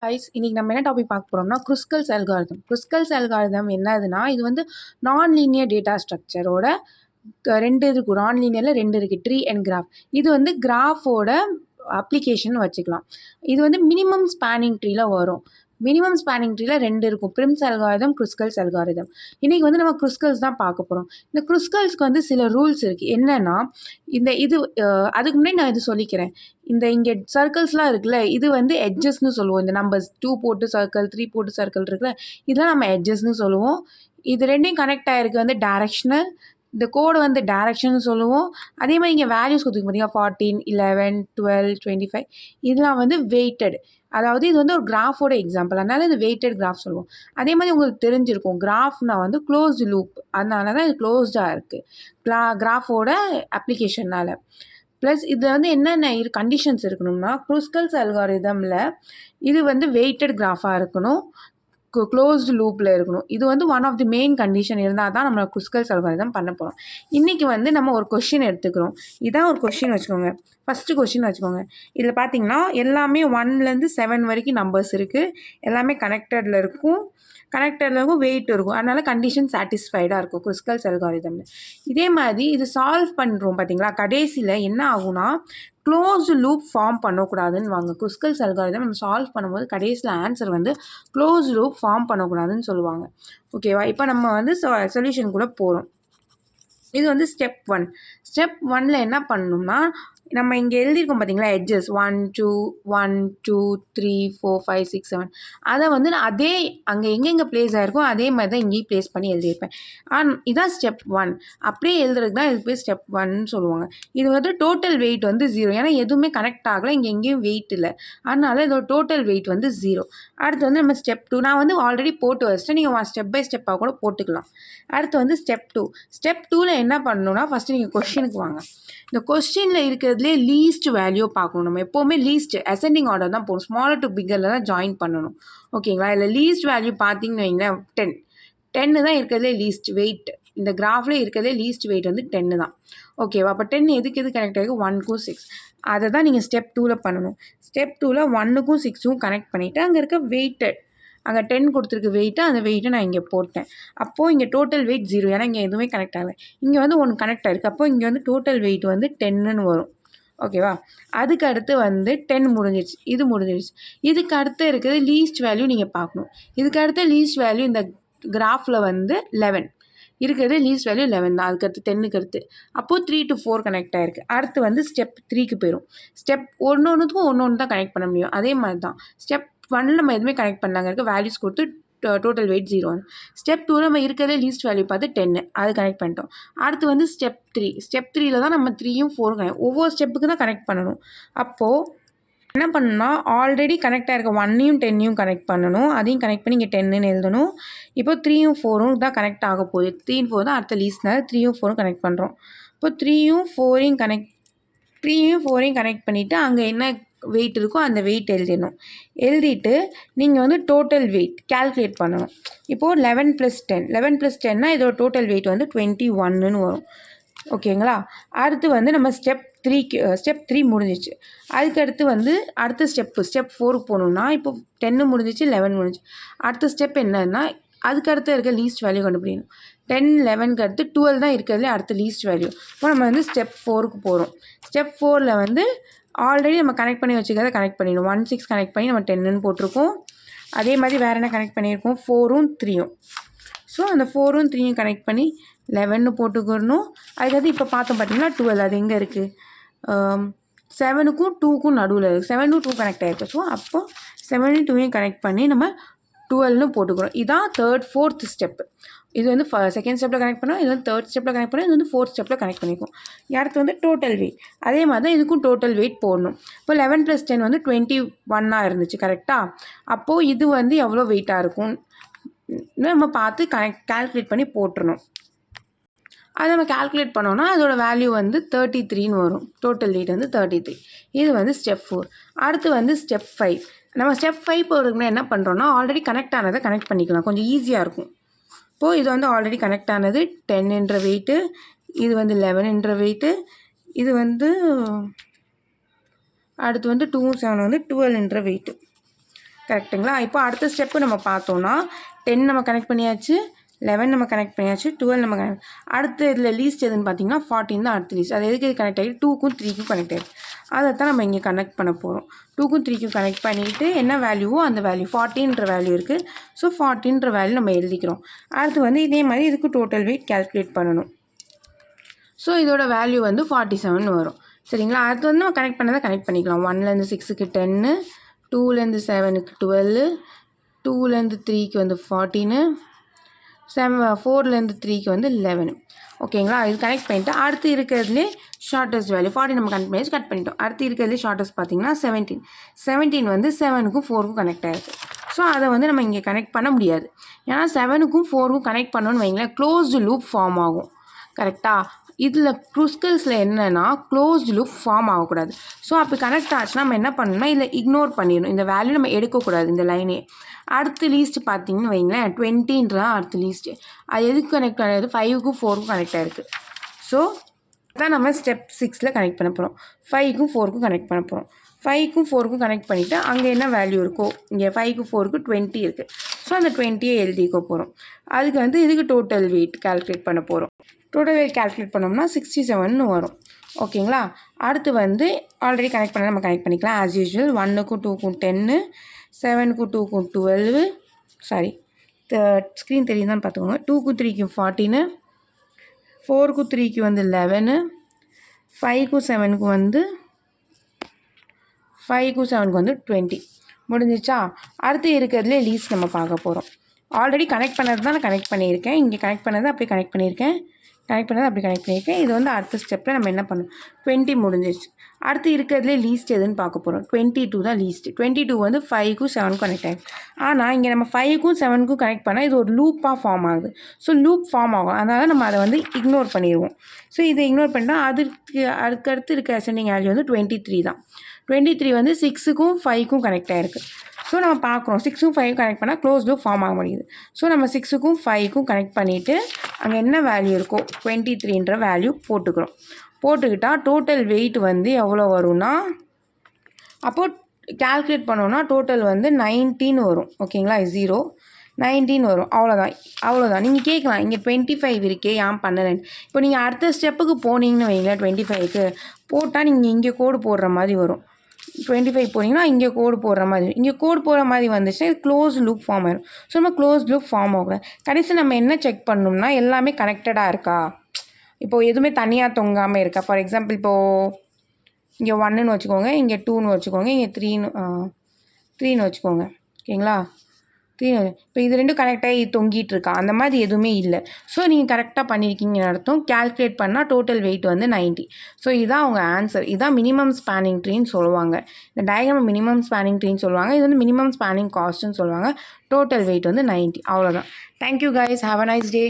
Guys இன்னைக்கு நம்ம என்ன டாபிக் பார்க்க போகிறோம்னா க்ருஸ்கல்ஸ் அல்காரிதம். க்ருஸ்கல்ஸ் அல்காரிதம் என்னதுன்னா, இது வந்து நான் லீனியர் டேட்டா ஸ்ட்ரக்சரோட ரெண்டு இருக்குது. நான் லீனியரில் ரெண்டு இருக்குது, ட்ரீ அண்ட் கிராஃப். இது வந்து கிராஃபோட அப்ளிகேஷன் வச்சுக்கலாம். இது வந்து மினிமம் ஸ்பேனிங் ட்ரீல வரும். மினிமம் ஸ்பேனிங் ட்ரீல ரெண்டு இருக்கும், ப்ரிம்ஸ் அல்காரிதம், க்ருஸ்கல்ஸ் அல்காரிதம். இன்றைக்கி வந்து நம்ம க்ருஸ்கல்ஸ் தான் பார்க்க போகிறோம். இந்த க்ருஸ்கல்ஸ்க்கு வந்து சில ரூல்ஸ் இருக்குது. என்னென்னா அதுக்கு முன்னாடி நான் இது சொல்லிக்கிறேன். இங்கே சர்க்கிள்ஸ்லாம் இருக்குல்ல, இது வந்து எட்ஜஸ்ன்னு சொல்லுவோம். இந்த நம்பர்ஸ் 2 போட்டு சர்க்கிள், 3 போட்டு சர்க்கிள் இருக்குல்ல, இதெல்லாம் நம்ம எட்ஜஸ்ன்னு சொல்லுவோம். இது ரெண்டையும் கனெக்ட் ஆகிருக்கு வந்து டைரக்ஷனல். இந்த கோடு வந்து டைரக்ஷன் சொல்லுவோம். அதே மாதிரி இங்கே வேல்யூஸ் கொடுத்துருக்கு பார்த்தீங்கன்னா 14, 11, 12, 25, இதெல்லாம் வந்து வெயிட்டட். அதாவது இது வந்து ஒரு கிராஃபோட எக்ஸாம்பிள், அதனால இது வெயிட்டட் கிராஃப் சொல்லுவோம். அதே மாதிரி உங்களுக்கு தெரிஞ்சிருக்கும், கிராஃப்னா வந்து க்ளோஸ்டு லூப், அதனால தான் இது க்ளோஸ்டாக இருக்குது கிராஃபோட அப்ளிகேஷனால். ப்ளஸ் இதில் வந்து என்னென்ன கண்டிஷன்ஸ் இருக்கணும்னா, க்ருஸ்கல்ஸ் அல்காரிதமில் இது வந்து வெயிட்டட் கிராஃபாக இருக்கணும், க்ளோஸ்டு லூப்பில் இருக்கணும். இது வந்து one of the main condition இருந்தால் தான் நம்ம க்ருஸ்கல்ஸ் அல்காரிதம் பண்ண போகிறோம். இன்றைக்கி வந்து நம்ம ஒரு கொஷின் எடுத்துக்கிறோம். இதான் ஒரு கொஷின் வச்சுக்கோங்க. ஃபஸ்ட்டு கொஷின் வச்சுக்கோங்க. இதில் பார்த்தீங்கன்னா எல்லாமே 1லேருந்து 7 வரைக்கும் நம்பர்ஸ் இருக்குது. எல்லாமே கனெக்டடில் இருக்கும், வெயிட் இருக்கும். அதனால் கண்டிஷன் சாட்டிஸ்ஃபைடாக இருக்கும் க்ருஸ்கல்ஸ் அல்காரிதமில். இதே மாதிரி இது சால்வ் பண்ணுறோம் பார்த்தீங்களா, கடைசியில் என்ன ஆகும்னா க்ளோஸ்டு லூப் ஃபார்ம் பண்ணக்கூடாதுன்னு வாங்க. க்ருஸ்கல்ஸ் அல்காரிதம் நம்ம சால்வ் பண்ணும்போது கடைசியில் ஆன்சர் வந்து க்ளோஸ்டு லூப் ஃபார்ம் பண்ணக்கூடாதுன்னு சொல்லுவாங்க. ஓகேவா? இப்போ நம்ம வந்து சொல்யூஷன் கூட போகிறோம். இது வந்து ஸ்டெப் 1. ஸ்டெப் 1ல் என்ன பண்ணணும்னா, நம்ம இங்கே எழுதியிருக்கோம் பார்த்தீங்களா, எட்ஜஸ் 1 2 1 2 3 4 5 6 7, அதை வந்து நான் அதே அங்கே எங்கெங்கே ப்ளேஸ் ஆகிருக்கோ அதே மாதிரி தான் இங்கேயும் ப்ளேஸ் பண்ணி எழுதியிருப்பேன். இதான் ஸ்டெப் 1. அப்படியே எழுதுறதுக்கு தான் இது பேர் ஸ்டெப் 1ன்னு சொல்லுவாங்க. இது வந்து டோட்டல் வெயிட் வந்து 0, ஏன்னா எதுவுமே கனெக்ட் ஆகலை, இங்கே எங்கேயும் வெயிட் இல்லை, அதனால் இதோட டோட்டல் வெயிட் வந்து 0. அடுத்து வந்து நம்ம ஸ்டெப் 2, நான் வந்து ஆல்ரெடி போட்டு வச்சிட்டேன், நீங்கள் ஸ்டெப் பை ஸ்டெப்பாக கூட போட்டுக்கலாம். அடுத்து வந்து ஸ்டெப் 2. ஸ்டெப் 2ல் என்ன பண்ணணும்னா, ஃபஸ்ட்டு நீங்கள் கொஸ்டினுக்கு வாங்க. இந்த கொஸ்டினில் இருக்கிறதுலே லீஸ்ட் வேல்யூ பார்க்கணும். நம்ம எப்போவுமே லீஸ்ட் அசெண்டிங் ஆர்டர் தான் போகணும், ஸ்மாலர் டு பிக்கரில் தான் ஜாயின் பண்ணணும். ஓகேங்களா? இதில் லீஸ்ட் வேல்யூ பார்த்தீங்கன்னு வைங்களேன் 10 தான் இருக்கிறதுலே லீஸ்ட் வெயிட். இந்த கிராஃபில் இருக்கிறதே லீஸ்ட் வெயிட் வந்து 10 தான். ஓகேவா? அப்போ 10 எது கனெக்ட் ஆகிருக்கும், 1க்கும் 6. அதை தான் நீங்கள் ஸ்டெப் 2ல் பண்ணணும். ஸ்டெப் 2ல் 1க்கும் 6க்கும் கனெக்ட் பண்ணிவிட்டு அங்கே இருக்க வெயிட்டட், அங்கே 10 கொடுத்துருக்கு வெயிட்டு, அந்த வெயிட்டை நான் இங்கே போட்டேன். அப்போது இங்கே டோட்டல் வெயிட் 0, ஏன்னா இங்கே எதுவுமே கனெக்ட் ஆகலை. இங்கே வந்து 1 கனெக்ட் ஆகிருக்கு, அப்போது இங்கே வந்து டோட்டல் வெயிட் வந்து 10ன்னு வரும். ஓகேவா? அதுக்கு அடுத்து வந்து 10 முடிஞ்சிடுச்சு, இது முடிஞ்சிடுச்சு. இதுக்கு அடுத்து இருக்கிறது லீஸ்ட் வேல்யூ நீங்கள் பார்க்கணும். இதுக்கு அடுத்த லீஸ்ட் வேல்யூ இந்த கிராஃபில் வந்து 11 இருக்கிறது, லீஸ்ட் வேல்யூ 11 தான். அதுக்கடுத்து 10க்கு அடுத்து அப்போது 3 to 4 கனெக்ட் ஆகிருக்கு. அடுத்து வந்து ஸ்டெப் 3க்கு போயிடும். ஸ்டெப் ஒன்று தான் கனெக்ட் பண்ண முடியும். அதே மாதிரி தான் ஸ்டெப் 1ல் நம்ம எதுவுமே கனெக்ட் பண்ணாங்க, இருக்க வேல்யூஸ் கொடுத்து டோட்டல் வெயிட் 0. ஸ்டெப் 2 நம்ம இருக்கிறதே லீஸ்ட் வேல்யூ பார்த்து 10, அது கனெக்ட் பண்ணிட்டோம். அடுத்து வந்து ஸ்டெப் 3. ஸ்டெப் 3ல் தான் நம்ம 3யும் 4ம் கனெக்ட், ஒவ்வொரு ஸ்டெப்புக்கு தான் கனெக்ட் பண்ணணும். அப்போது என்ன பண்ணணும்னா, ஆல்ரெடி கனெக்ட் ஆகிருக்க 1யும் 10யும் கனெக்ட் பண்ணணும், அதையும் கனெக்ட் பண்ணி இங்கே 10ன்னு எழுதணும். இப்போ 3யும் 4ம் தான் கனெக்ட் ஆக போகுது. 3 and 4 தான் அடுத்த லீஸ்ட்னால 3யும் 4ம் கனெக்ட் பண்ணுறோம். இப்போ 3யும் 4யும் கனெக்ட் பண்ணிவிட்டு அங்கே என்ன வெயிட் இருக்கோ அந்த வெயிட் எழுதிடணும். எழுதிட்டு நீங்கள் வந்து டோட்டல் வெயிட் கேல்குலேட் பண்ணணும். இப்போது 11 + 10 இதோட டோட்டல் வெயிட் வந்து 21ன்னு வரும். ஓகேங்களா? அடுத்து வந்து நம்ம ஸ்டெப் 3 முடிஞ்சிச்சு. அதுக்கடுத்து வந்து அடுத்த ஸ்டெப் 4க்கு போகணுன்னா, இப்போ 10 முடிஞ்சிச்சு, 11 முடிஞ்சிச்சு. அடுத்த ஸ்டெப் என்னன்னா, அதுக்கடுத்து இருக்க லீஸ்ட் வேல்யூ கண்டுபிடிக்கணும். 10 11க்கு அடுத்து 12 தான் இருக்கிறதுலே அடுத்த லீஸ்ட் வேல்யூ. இப்போ நம்ம வந்து ஸ்டெப் 4க்கு போகிறோம். ஸ்டெப் 4ல் வந்து ஆல்ரெடி நம்ம கனெக்ட் பண்ணி வச்சுக்கிறத கனெக்ட் பண்ணிடணும். 1 6 கனெக்ட் பண்ணி நம்ம 10ன்னு போட்டிருக்கோம். அதே மாதிரி வேறு என்ன கனெக்ட் பண்ணியிருக்கோம், 4ம் 3யும். ஸோ அந்த 4ம் 3யும் கனெக்ட் பண்ணி 11ன்னு போட்டுக்கணும். அதுக்கடுத்து இப்போ பார்த்தோம் பார்த்தீங்கன்னா 12, அது எங்கே இருக்குது, 7க்கும் 2க்கும் நடுவில் இருக்குது. 7 to 2 கனெக்ட் ஆகிருக்கு. ஸோ அப்போ 7 2யும் கனெக்ட் பண்ணி நம்ம 12ன்னு போட்டுக்கிறோம். இதுதான் 3rd 4th ஸ்டெப்பு. இது வந்து செகண்ட் ஸ்டெப்பில் கனெக்ட் பண்ணோம், இது வந்து 3rd ஸ்டெப்பில் கனெக்ட் பண்ணோம், இது வந்து 4th ஸ்டெப்பில் கனெக்ட் பண்ணியிருக்கோம். அடுத்து வந்து டோட்டல் வெயிட், அதே மாதிரி தான் இதுக்கும் டோட்டல் வெயிட் போடணும். இப்போ 11 + 10 வந்து 21 இருந்துச்சு, கரெக்டாக? அப்போது இது வந்து எவ்வளோ வெயிட்டாக இருக்கும் நம்ம பார்த்து கால்குலேட் பண்ணி போட்டுருணும். அதை நம்ம கால்குலேட் பண்ணோன்னா அதோட வேல்யூ வந்து 33ன்னு வரும். டோட்டல் வெயிட் வந்து 33. இது வந்து ஸ்டெப் 4. அடுத்து வந்து ஸ்டெப் 5. நம்ம ஸ்டெப் 5 போகிறதுக்குன்னா என்ன பண்ணுறோன்னா, ஆல்ரெடி கனெக்ட் ஆனதை கனெக்ட் பண்ணிக்கலாம், கொஞ்சம் ஈஸியாக இருக்கும். இப்போது இது வந்து ஆல்ரெடி கனெக்ட் ஆனது 10 வெயிட்டு, இது வந்து 11 வெயிட்டு, இது வந்து அடுத்து வந்து 2 7 வந்து 12 வெயிட்டு. கரெக்ட்டுங்களா? இப்போ அடுத்த ஸ்டெப்பு நம்ம பார்த்தோன்னா 10 நம்ம கனெக்ட் பண்ணியாச்சு, 11 நம்ம கனெக்ட் பண்ணியாச்சு, 12 நம்ம கனெக்ட். அடுத்து இதில் லீஸ்ட் எதுன்னு பார்த்தீங்கன்னா 14 தான் அடுத்த லீஸ்ட். அது எதுக்கு கனெக்ட் ஆகி 2க்கும் 3க்கும் கனெக்ட் ஆகிடுது. அதை தான் நம்ம இங்கே கனெக்ட் பண்ண போகிறோம். 2க்கும் 3க்கும் கனெக்ட் பண்ணிவிட்டு என்ன வேல்யூவோ அந்த வேல்யூ 40ன்ற வேல்யூ இருக்குது. ஸோ 40ன்ற வேல்யூ நம்ம எழுதிக்கிறோம். அடுத்து வந்து இதே மாதிரி இதுக்கு டோட்டல் வெயிட் கால்குலேட் பண்ணணும். ஸோ இதோட வேல்யூ வந்து 47 வரும். சரிங்களா? அடுத்து வந்து நம்ம கனெக்ட் பண்ணதை கனெக்ட் பண்ணிக்கலாம். 1லேருந்து 6க்கு 10, 2லேருந்து 7க்கு 12, 2லேருந்து 3க்கு வந்து 14, 4லேருந்து 3க்கு வந்து 11. ஓகேங்களா? இது கனெக்ட் பண்ணிவிட்டு அடுத்து இருக்கிறதுலே ஷார்ட்டஸ்ட் வேல்யூ 40 நம்ம கனெக்ட் பண்ணி கட் பண்ணிட்டோம். அடுத்து இருக்கிறதுலே ஷார்ட்டஸ்ட் பார்த்தீங்கன்னா 17 வந்து 7க்கும் 4க்கும் கனெக்ட் ஆகிருக்கு. ஸோ அதை வந்து நம்ம இங்கே கனெக்ட் பண்ண முடியாது. ஏன்னா 7க்கும் 4க்கும் கனெக்ட் பண்ணோன்னு வைங்களேன், க்ளோஸ்டு லூப் ஃபார்ம் ஆகும். கரெக்டாக? இதில் க்ருஸ்கல்ஸில் என்னென்னா க்ளோஸ்டு லூப் ஃபார்ம் ஆகக்கூடாது. ஸோ அப்போ கனெக்ட் ஆச்சுன்னா நம்ம என்ன பண்ணணும்னா இதில் இக்னோர் பண்ணிடணும். இந்த வேல்யூ நம்ம எடுக்கக்கூடாது இந்த லைனே. அடுத்த லீஸ்ட்டு பார்த்தீங்கன்னு வைங்களேன் 20ன்றதான் அடுத்த லீஸ்ட்டு. அது எதுக்கு கனெக்ட் ஆகிடுது? 5க்கும் 4க்கும் கனெக்ட் ஆகிருக்கு. ஸோ தான் நம்ம ஸ்டெப் 6ல் கனெக்ட் பண்ண போகிறோம். 5க்கும் 4க்கும் கனெக்ட் பண்ண போகிறோம். 5க்கும் 4க்கும் கனெக்ட் பண்ணிவிட்டு அங்கே என்ன வேல்யூ இருக்கோ இங்கே 5க்கும் 4க்கும் 20 இருக்குது. ஸோ அந்த 20யை எழுதிக்க போகிறோம். அதுக்கு வந்து இதுக்கு டோட்டல் வெயிட் கால்குலேட் பண்ண போகிறோம். டோட்டல் வெயிட் கால்குலேட் பண்ணோம்னா 67 வரும். ஓகேங்களா? அடுத்து வந்து ஆல்ரெடி கனெக்ட் பண்ண நம்ம கனெக்ட் பண்ணிக்கலாம் ஆஸ் யூஸ்வல். 1க்கும் 2க்கும் 10, 7க்கும் 2க்கும் 12, சாரி ஸ்க்ரீன் தெரியுதான்னு பார்த்துக்கோங்க. 2க்கும் 3க்கும் 14, 4க்கும் 3க்கு வந்து 11, 5க்கும் 7க்கும் வந்து 20. முடிஞ்சிச்சா? அடுத்து இருக்கிறதுலே லீஸ்ட் நம்ம பார்க்க போகிறோம். ஆல்ரெடி கனெக்ட் பண்ணது தான் நான் கனெக்ட் பண்ணியிருக்கேன். இங்கே கனெக்ட் பண்ணது அப்படி கனெக்ட் பண்ணியிருக்கேன். இது வந்து அடுத்த ஸ்டெப்பில் நம்ம என்ன பண்ணணும்? 20 முடிஞ்சிச்சு. அடுத்து இருக்கிறதுலே லீஸ்ட் எதுன்னு பார்க்க போகிறோம். 22 தான் லீஸ்ட்டு. 22 வந்து 5க்கும் 7க்கும் கனெக்ட் ஆகிடும். ஆனால் இங்கே நம்ம 5க்கும் 7க்கும் கனெக்ட் பண்ணால் இது ஒரு லூப்பாக ஃபார்ம் ஆகுது. ஸோ லூப் ஃபார்ம் ஆகும். அதனால் நம்ம அதை வந்து இக்னோர் பண்ணிடுவோம். ஸோ இதை இக்னோர் பண்ணால் அதுக்கடுத்து இருக்க அசெண்டிங் வேல்யூ வந்து 23 தான். 23 வந்து 6க்கும் 5க்கும் கனெக்ட் ஆகிருக்கு. ஸோ நம்ம பார்க்குறோம் 6க்கும் 5க்கும் கனெக்ட் பண்ணால் க்ளோஸ் லூப் ஃபார்ம் ஆக முடியுது. ஸோ நம்ம 6க்கும் 5க்கும் கனெக்ட் பண்ணிவிட்டு அங்கே என்ன வேல்யூ இருக்கோ 23ன்ற வேல்யூ போட்டுக்கிட்டால் டோட்டல் வெயிட் வந்து எவ்வளோ வரும்னா, அப்போது கால்குலேட் பண்ணோன்னா டோட்டல் வந்து 19 வரும். ஓகேங்களா? 19 வரும். அவ்வளோதான். நீங்கள் கேட்கலாம் இங்கே 25 இருக்கே ஏன் பண்ணலைன்னு. இப்போ நீங்கள் அடுத்த ஸ்டெப்புக்கு போனீங்கன்னு வைங்களேன் 25க்கு போட்டால் நீங்கள் இங்கே கோடு போடுற மாதிரி வரும். 25 போனீங்கன்னா இங்கே கோடு போடுற மாதிரி வந்துச்சுன்னா இது க்ளோஸ் லூப் ஃபார்ம் ஆயிடும். ஸோ நம்ம க்ளோஸ் லூப் ஃபார்ம் ஆகக்கூடாது. கடைசி நம்ம என்ன செக் பண்ணணும்னா எல்லாமே கனெக்டடாக இருக்கா, இப்போது எதுவுமே தனியாக தொங்காமல் இருக்கா. ஃபார் எக்ஸாம்பிள் இப்போது இங்கே 1ன்னு வச்சுக்கோங்க, இங்கே 2ன்னு வச்சுக்கோங்க, இங்கே 3ன்னு வச்சுக்கோங்க. ஓகேங்களா? 3 இப்போ இது ரெண்டும் கனெக்டாகி தொங்கிட்டு இருக்கா, அந்த மாதிரி எதுவுமே இல்லை. ஸோ நீங்கள் கரெக்டாக பண்ணியிருக்கீங்கன்னு அர்த்தம். கால்குலேட் பண்ணால் டோட்டல் வெயிட் வந்து 90. ஸோ இதுதான் அவங்க ஆன்சர். இதுதான் மினிமம் ஸ்பேனிங் ட்ரீன்னு சொல்லுவாங்க. இந்த டயக்ராம் மினிமம் ஸ்பேனிங் ட்ரீன்னு சொல்லுவாங்க. இது வந்து மினிமம் ஸ்பேனிங் காஸ்ட்டுன்னு சொல்லுவாங்க. டோட்டல் வெயிட் வந்து 90. அவ்வளோதான். Thank you guys. Have a nice day.